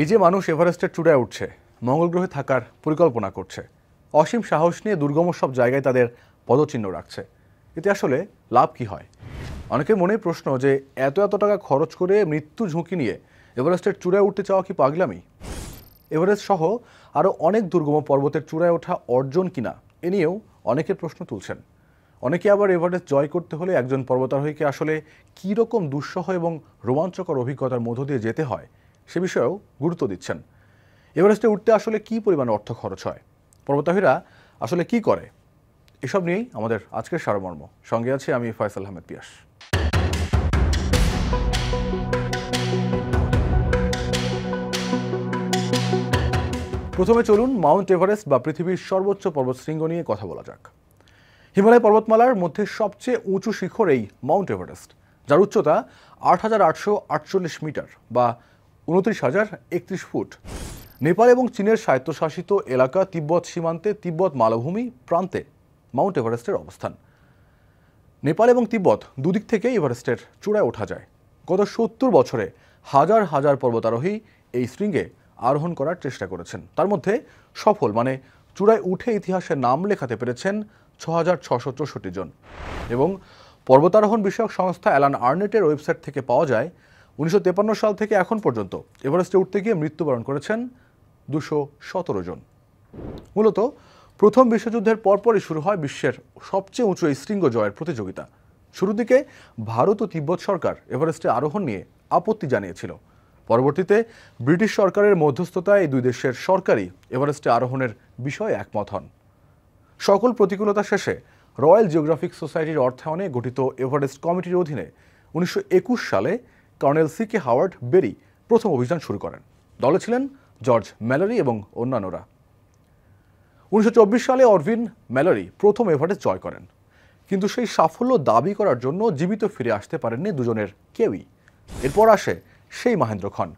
এই যে মানুষ এভারেস্টের চূড়ায় উঠছে, মঙ্গল গ্রহে থাকার পরিকল্পনা করছে, অসীম সাহস নিয়ে দুর্গম সব জায়গায় তাদের পদচিহ্ন রাখছে, এতে আসলে লাভ কি হয়? অনেকের মনে প্রশ্ন যে এত টাকা খরচ করে মৃত্যু ঝুঁকি নিয়ে এভারেস্টের চূড়ায় উঠতে চাওয়া কি পাগলামি? এভারেস্ট সহ আরও অনেক দুর্গম পর্বতের চূড়ায় ওঠা অর্জন কিনা এ নিয়েও অনেকের প্রশ্ন তুলছেন। অনেকে আবার এভারেস্ট জয় করতে হলে একজন পর্বতারোহীকে আসলে কী রকম দুঃসহ এবং রোমাঞ্চকর অভিজ্ঞতার মধ্য দিয়ে যেতে হয় সে বিষয়েও গুরুত্ব দিচ্ছেন। এভারেস্টে উঠতে আসলে কী পরিমাণ অর্থ খরচ হয়, পর্বতারোহীরা আসলে কি করে, এসব নিয়েই আমাদের আজকের সারমর্ম। সঙ্গে আছি আমি ফয়সাল আহমেদ পিয়াস। প্রথমে চলুন মাউন্ট এভারেস্ট বা পৃথিবীর সর্বোচ্চ পর্বতশৃঙ্গ নিয়ে কথা বলা যাক। হিমালয় পর্বতমালার মধ্যে সবচেয়ে উঁচু শিখর এই মাউন্ট এভারেস্ট, যার উচ্চতা ৮,৮৪৮ মিটার বা ২৯,০৩১ ফুট। নেপাল এবং চীনের স্বায়ত্তশাসিত এলাকা তিব্বত সীমান্তে তিব্বত মালভূমি প্রান্তে মাউন্ট এভারেস্টের অবস্থান। নেপাল এবং তিব্বত দুদিক থেকে এভারেস্টের চূড়ায় ওঠা যায়। গত ৭০ বছরে হাজার হাজার পর্বতারোহী এই শৃঙ্গে আরোহণ করার চেষ্টা করেছেন। তার মধ্যে সফল মানে চূড়ায় উঠে ইতিহাসে নাম লেখাতে পেরেছেন ৬,৬৬৪ জন। এবং পর্বতারোহণ বিষয়ক সংস্থা অ্যালান আর্নেটের ওয়েবসাইট থেকে পাওয়া যায় ১৯৫৩ সাল থেকে এখন পর্যন্ত এভারেস্টে উঠতে গিয়ে মৃত্যুবরণ করেছেন ২১৭ জন। মূলত প্রথম বিশ্বযুদ্ধের পরপরই শুরু হয় বিশ্বের সবচেয়ে উঁচু এই শৃঙ্গ জয়ের প্রতিযোগিতা। শুরুর দিকে ভারত ও তিব্বত সরকার এভারেস্টে আরোহণ নিয়ে আপত্তি জানিয়েছিল। পরবর্তীতে ব্রিটিশ সরকারের মধ্যস্থতায় এই দুই দেশের সরকারই এভারেস্টে আরোহণের বিষয়ে একমত হন। সকল প্রতিকূলতা শেষে রয়্যাল জিওগ্রাফিক সোসাইটির অর্থায়নে গঠিত এভারেস্ট কমিটির অধীনে ১৯২১ সালে কর্নেল সি.কে. হাওয়ার্ড বেরি প্রথম অভিযান শুরু করেন। দলে ছিলেন জর্জ ম্যালরি এবং অন্যান্যরা। ১৯২৪ সালে অরভিন ম্যালরি প্রথম এভারেস্ট জয় করেন, কিন্তু সেই সাফল্য দাবি করার জন্য জীবিত ফিরে আসতে পারেননি দুজনের কেউই। এরপর আসে সেই মহেন্দ্র খন,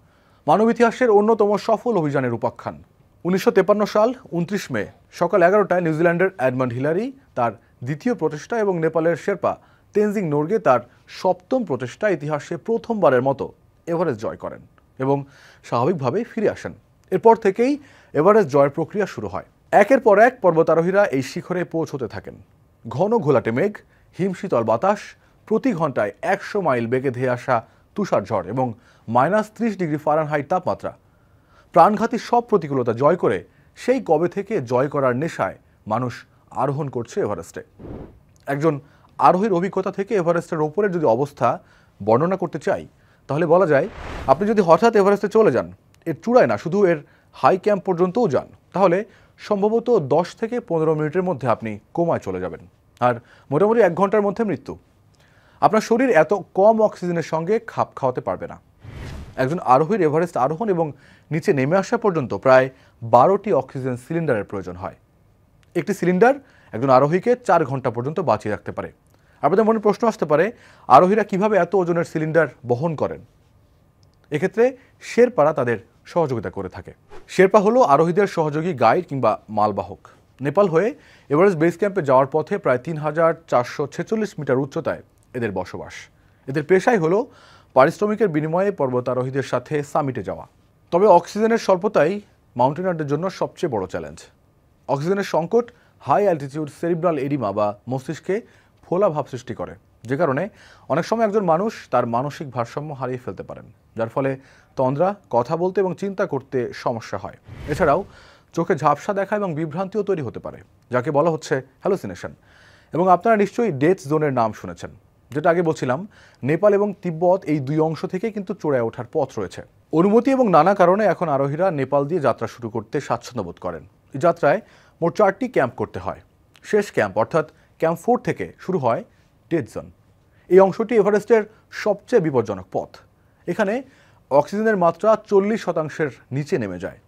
মানব ইতিহাসের অন্যতম সফল অভিযানের উপাখ্যান। ১৯৫৩ সাল ২৯ মে সকাল ১১টায় নিউজিল্যান্ডের এডমন্ড হিলারি তার দ্বিতীয় প্রচেষ্টা এবং নেপালের শেরপা তেনজিং নোরগে তার সপ্তম প্রচেষ্টা ইতিহাসে প্রথমবারের মতো এভারেস্ট জয় করেন এবং স্বাভাবিকভাবেই ফিরে আসেন। এরপর থেকেই এভারেস্ট জয়ের প্রক্রিয়া শুরু হয়। একের পর এক পর্বতারোহীরা এই শিখরে পৌঁছতে থাকেন। ঘন ঘোলাটে মেঘ, হিমশীতল বাতাস, প্রতি ঘন্টায় ১০০ মাইল বেগে ধেয়ে আসা তুষার ঝড় এবং -৩০ ডিগ্রি ফারেনহাইট তাপমাত্রা, প্রাণঘাতী সব প্রতিকূলতা জয় করে সেই কবে থেকে জয় করার নেশায় মানুষ আরোহণ করছে এভারেস্টে। একজন আরোহীর অভিজ্ঞতা থেকে এভারেস্টের ওপরের যদি অবস্থা বর্ণনা করতে চাই, তাহলে বলা যায় আপনি যদি হঠাৎ এভারেস্টে চলে যান, এর চূড়ায় না শুধু এর হাই ক্যাম্প পর্যন্তও যান, তাহলে সম্ভবত ১০ থেকে ১৫ মিনিটের মধ্যে আপনি কোমায় চলে যাবেন, আর মোটামুটি ১ ঘন্টার মধ্যে মৃত্যু। আপনার শরীর এত কম অক্সিজেনের সঙ্গে খাপ খাওয়াতে পারবে না। একজন আরোহীর এভারেস্ট আরোহণ এবং নিচে নেমে আসা পর্যন্ত প্রায় ১২টি অক্সিজেন সিলিন্ডারের প্রয়োজন হয়। একটি সিলিন্ডার একজন আরোহীকে ৪ ঘন্টা পর্যন্ত বাঁচিয়ে রাখতে পারে। আপনাদের মনে প্রশ্ন আসতে পারে, আরোহীরা কিভাবে এত ওজনের সিলিন্ডার বহন করেন? এক্ষেত্রে শেরপারা তাদের সহযোগিতা করে থাকে। শেরপা হলো আরোহীদের সহযোগী গাইড কিংবা মালবাহক। নেপাল হয়ে এভারেস্ট বেস ক্যাম্পে যাওয়ার পথে প্রায় ৩,৪৪৬ মিটার উচ্চতায় এদের বসবাস। এদের পেশাই হলো পারিশ্রমিকের বিনিময়ে পর্বতারোহীদের সাথে সামিটে যাওয়া। তবে অক্সিজেনের স্বল্পতাই মাউন্টেনারদের জন্য সবচেয়ে বড় চ্যালেঞ্জ। অক্সিজেনের সংকট হাই অ্যালটিটিউড সেরিব্রাল এডিমা বা মস্তিষ্কে ফোলা ভাব সৃষ্টি করে, যে কারণে অনেক সময় একজন মানুষ তার মানসিক ভারসাম্য হারিয়ে ফেলতে পারেন, যার ফলে তন্দ্রা, কথা বলতে এবং চিন্তা করতে সমস্যা হয়। এছাড়াও চোখে ঝাপসা দেখা এবং বিভ্রান্তিও তৈরি হতে পারে, যাকে বলা হচ্ছে হ্যালুসিনেশন। এবং আপনারা নিশ্চয়ই ডেথ জোনের নাম শুনেছেন। যেটা আগে বলছিলাম, নেপাল এবং তিব্বত এই দুই অংশ থেকে কিন্তু চূড়ায় ওঠার পথ রয়েছে। অনুমতি এবং নানা কারণে এখন আরোহীরা নেপাল দিয়ে যাত্রা শুরু করতে স্বাচ্ছন্দ্য বোধ করেন। এই যাত্রায় মোট 4টি ক্যাম্প করতে হয়। শেষ ক্যাম্প অর্থাৎ ক্যাম্প 4 থেকে শুরু হয় ডেথ জোন। এই অংশটি এভারেস্টের সবচেয়ে বিপজ্জনক পথ। এখানে অক্সিজেনের মাত্রা 40% নিচে নেমে যায়।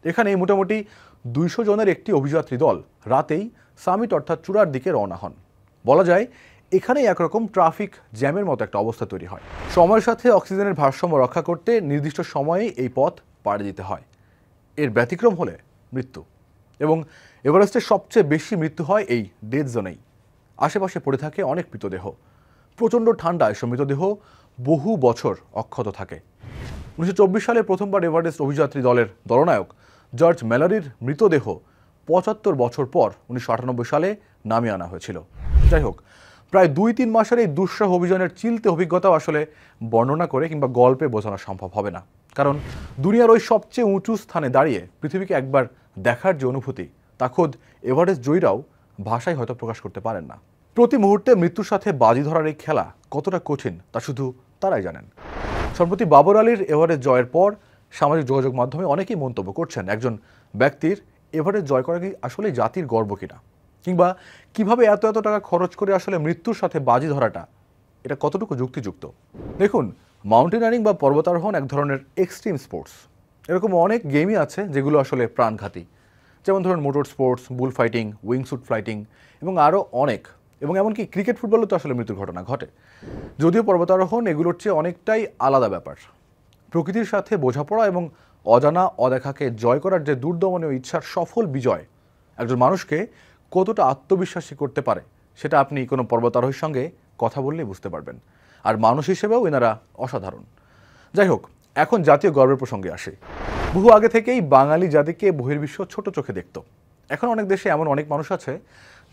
এখানে মোটামুটি 200 জনের একটি অভিযাত্রী দল রাতেই সামিট অর্থাৎ চূড়ার দিকে রওনা হন। বলা যায় এখানেই একরকম ট্রাফিক জ্যামের মতো একটা অবস্থা তৈরি হয়। সময়ের সাথে অক্সিজেনের ভারসাম্য রক্ষা করতে নির্দিষ্ট সময়ে এই পথ পাড়ি দিতে হয়। এর ব্যতিক্রম হলে মৃত্যু। এবং এভারেস্টের সবচেয়ে বেশি মৃত্যু হয় এই ডেথ জোনেই। আশেপাশে পড়ে থাকে অনেক মৃতদেহ। প্রচণ্ড ঠান্ডায় এসব মৃতদেহ বহু বছর অক্ষত থাকে। 1924 সালে প্রথমবার এভারেস্ট অভিযাত্রী দলের দলনায়ক জর্জ ম্যালারির মৃতদেহ 75 বছর পর 1998 সালে নামিয়ে আনা হয়েছিল। যাই হোক, প্রায় 2-3 মাসের এই দুঃসহ অভিযানের চিলতে অভিজ্ঞতাও আসলে বর্ণনা করে কিংবা গল্পে বোঝানো সম্ভব হবে না, কারণ দুনিয়ার ওই সবচেয়ে উঁচু স্থানে দাঁড়িয়ে পৃথিবীকে একবার দেখার যে অনুভূতি, তা খোদ এভারেস্ট জয়ীরাও ভাষায় হয়তো প্রকাশ করতে পারেন না। প্রতি মুহূর্তে মৃত্যুর সাথে বাজি ধরার এই খেলা কতটা কঠিন তা শুধু তারাই জানেন। সম্প্রতি বাবর আলীর এভারেস্ট জয়ের পর সামাজিক যোগাযোগ মাধ্যমে অনেকেই মন্তব্য করছেন, একজন ব্যক্তির এভারেস্ট জয় করা কি আসলে জাতির গর্ব কিনা, কিংবা কিভাবে এত এত টাকা খরচ করে আসলে মৃত্যুর সাথে বাজি ধরাটা এটা কতটুকু যুক্তিযুক্ত। দেখুন, মাউন্টেনারিং বা পর্বতারোহণ এক ধরনের এক্সট্রিম স্পোর্টস। এরকম অনেক গেমই আছে যেগুলো আসলে প্রাণঘাতী, যেমন ধরুন মোটর স্পোর্টস, বুল ফাইটিং, উইংস্যুট ফ্লাইটিং এবং আরও অনেক, এবং এমনকি ক্রিকেট ফুটবলও তো আসলে মৃত্যুর ঘটনা ঘটে। যদিও পর্বতারোহণ এগুলোর চেয়ে অনেকটাই আলাদা ব্যাপার। প্রকৃতির সাথে বোঝাপড়া এবং অজানা অদেখাকে জয় করার যে দুর্দমনীয় ইচ্ছার সফল বিজয় একজন মানুষকে কতটা আত্মবিশ্বাসী করতে পারে সেটা আপনি কোনো পর্বতারোহীর সঙ্গে কথা বললেই বুঝতে পারবেন। আর মানুষ হিসেবেও এনারা অসাধারণ। যাই হোক, এখন জাতীয় গর্বের প্রসঙ্গে আসে। বহু আগে থেকেই বাঙালি জাতিকে বহির্বিশ্ব ছোট চোখে দেখত। এখন অনেক দেশে এমন অনেক মানুষ আছে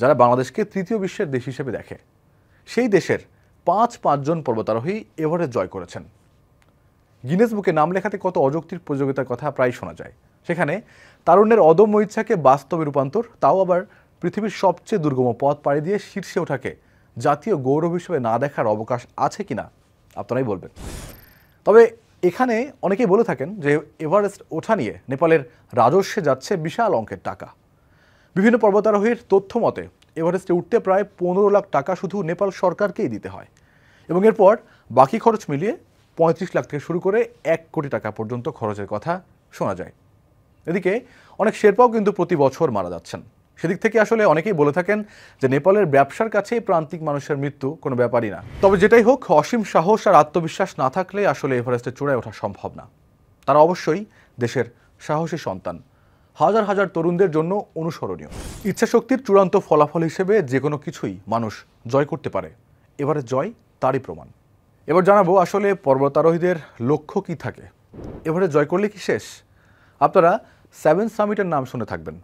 যারা বাংলাদেশকে তৃতীয় বিশ্বের দেশ হিসেবে দেখে। সেই দেশের 5 জন পর্বতারোহী এভারেস্ট জয় করেছেন। গিনেস বুকে নাম লেখাতে কত অযৌক্তিক প্রতিযোগিতার কথা প্রায় শোনা যায়। সেখানে তারুণ্যের অদম্য ইচ্ছাকে বাস্তবে রূপান্তর, তাও আবার পৃথিবীর সবচেয়ে দুর্গম পথ পাড়ি দিয়ে শীর্ষে ওঠাকে জাতীয় গৌরব হিসেবে না দেখার অবকাশ আছে কিনা আপনারাই বলবেন। তবে এখানে অনেকেই বলে থাকেন যে এভারেস্ট ওঠা নিয়ে নেপালের রাজস্বে যাচ্ছে বিশাল অঙ্কের টাকা। বিভিন্ন পর্বতারোহীর তথ্য মতে এভারেস্টে উঠতে প্রায় 15 লাখ টাকা শুধু নেপাল সরকারকেই দিতে হয়, এবং এরপর বাকি খরচ মিলিয়ে 35 লাখ থেকে শুরু করে 1 কোটি টাকা পর্যন্ত খরচের কথা শোনা যায়। এদিকে অনেক শেরপাও কিন্তু প্রতি বছর মারা যাচ্ছেন। সেদিক থেকে আসলে অনেকেই বলে থাকেন যে নেপালের ব্যবসার কাছেই প্রান্তিক মানুষের মৃত্যু কোনো ব্যাপারই না। তবে যেটাই হোক, অসীম সাহস আর আত্মবিশ্বাস না থাকলে আসলে এভারেস্টে চূড়ায় ওঠা সম্ভব না। তারা অবশ্যই দেশের সাহসী সন্তান, হাজার হাজার তরুণদের জন্য অনুসরণীয়। ইচ্ছাশক্তির চূড়ান্ত ফলাফল হিসেবে যে কোনো কিছুই মানুষ জয় করতে পারে। এভারেস্ট জয় তারই প্রমাণ। এবার জানাবো আসলে পর্বতারোহীদের লক্ষ্য কি থাকে। এভারেস্ট জয় করলে কি শেষ? আপনারা 7 সামিটের নাম শুনে থাকবেন।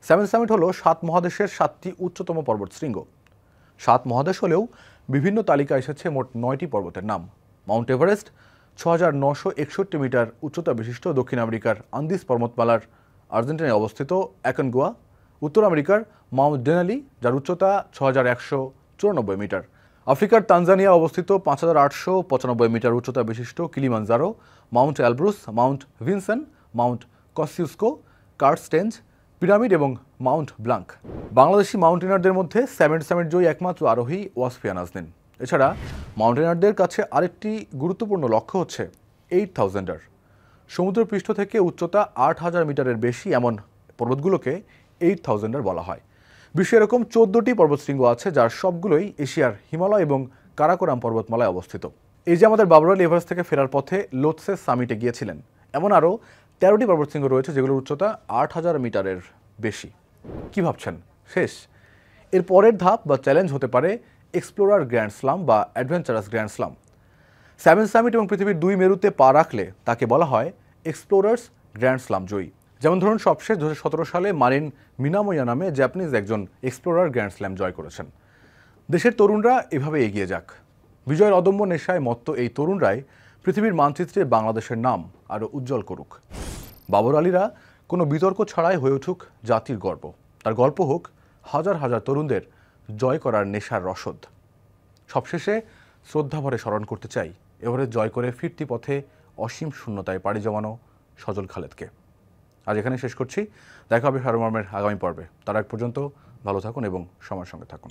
7 সামিট হলো 7 মহাদেশের 7টি উচ্চতম পর্বত শৃঙ্গ। 7 মহাদেশ হলেও বিভিন্ন তালিকায় এসেছে মোট 9টি পর্বতের নাম। মাউন্ট এভারেস্ট 6961 মিটার উচ্চতা বিশিষ্ট দক্ষিণ আমেরিকার আন্দিস পর্বতমালার আর্জেন্টিনায় অবস্থিত অ্যাকনগুয়া, উত্তর আমেরিকার মাউন্ট ডেনালি যার উচ্চতা 6194 মিটার, আফ্রিকার তানজানিয়া অবস্থিত 5895 মিটার উচ্চতা বিশিষ্ট Kilimanjaro, mount Elbrus, mount Vinson, mount Kosciuszko, Carstensz pyramid এবং মাউন্ট ব্লাঙ্ক। বাংলাদেশি মাউন্টেনারদের মধ্যে 7 সামিট জয়ী একমাত্র আরোহী ওয়াসফিয়া নাজনীন। এছাড়া মাউন্টেনারদের কাছে আরেকটি গুরুত্বপূর্ণ লক্ষ্য হচ্ছে 8000 সমুদ্রপৃষ্ঠ থেকে উচ্চতা 8000 মিটারের বেশি এমন পর্বতগুলোকে 8000 বলা হয়। বিশ্বে এরকম 14টি পর্বতশৃঙ্গ আছে, যার সবগুলোই এশিয়ার হিমালয় এবং কারাকোরাম পর্বতমালায় অবস্থিত। এই যে আমাদের বাবর আলী এভারেস্ট থেকে ফেরার পথে লোৎসে সামিটে গিয়েছিলেন, এমন আরও 13টি পর্বতশৃঙ্গ রয়েছে যেগুলোর উচ্চতা 8000 মিটারের বেশি। কি ভাবছেন শেষ? এর পরের ধাপ বা চ্যালেঞ্জ হতে পারে এক্সপ্লোরার গ্র্যান্ড স্লাম বা অ্যাডভেঞ্চারাস গ্র্যান্ড স্লাম। 7 সামিট এবং পৃথিবীর 2 মেরুতে পা রাখলে তাকে বলা হয় এক্সপ্লোরার্স গ্র্যান্ড স্লাম জয়ী। যেমন ধরুন, সবশেষ 2017 সালে মারিন মিনামোয়া নামে জাপানিজ একজন এক্সপ্লোরার গ্র্যান্ড স্ল্যাম জয় করেছেন। দেশের তরুণরা এভাবে এগিয়ে যাক। বিজয়ের অদম্য নেশায় মত্ত এই তরুণরাই পৃথিবীর মানচিত্রে বাংলাদেশের নাম আরও উজ্জ্বল করুক। বাবর আলীরা কোনো বিতর্ক ছাড়াই হয়ে উঠুক জাতির গর্ব। তার গল্প হোক হাজার হাজার তরুণদের জয় করার নেশার রসদ। সবশেষে শ্রদ্ধাভরে স্মরণ করতে চাই এভারেস্ট জয় করে ফিরতি পথে অসীম শূন্যতায় পাড়ি জমানো সজল খালেদকে। আজ এখানে শেষ করছি। দেখা হবে সারমর্মের আগামী পর্বে। তার আগ পর্যন্ত ভালো থাকুন এবং সময়ের সঙ্গে থাকুন।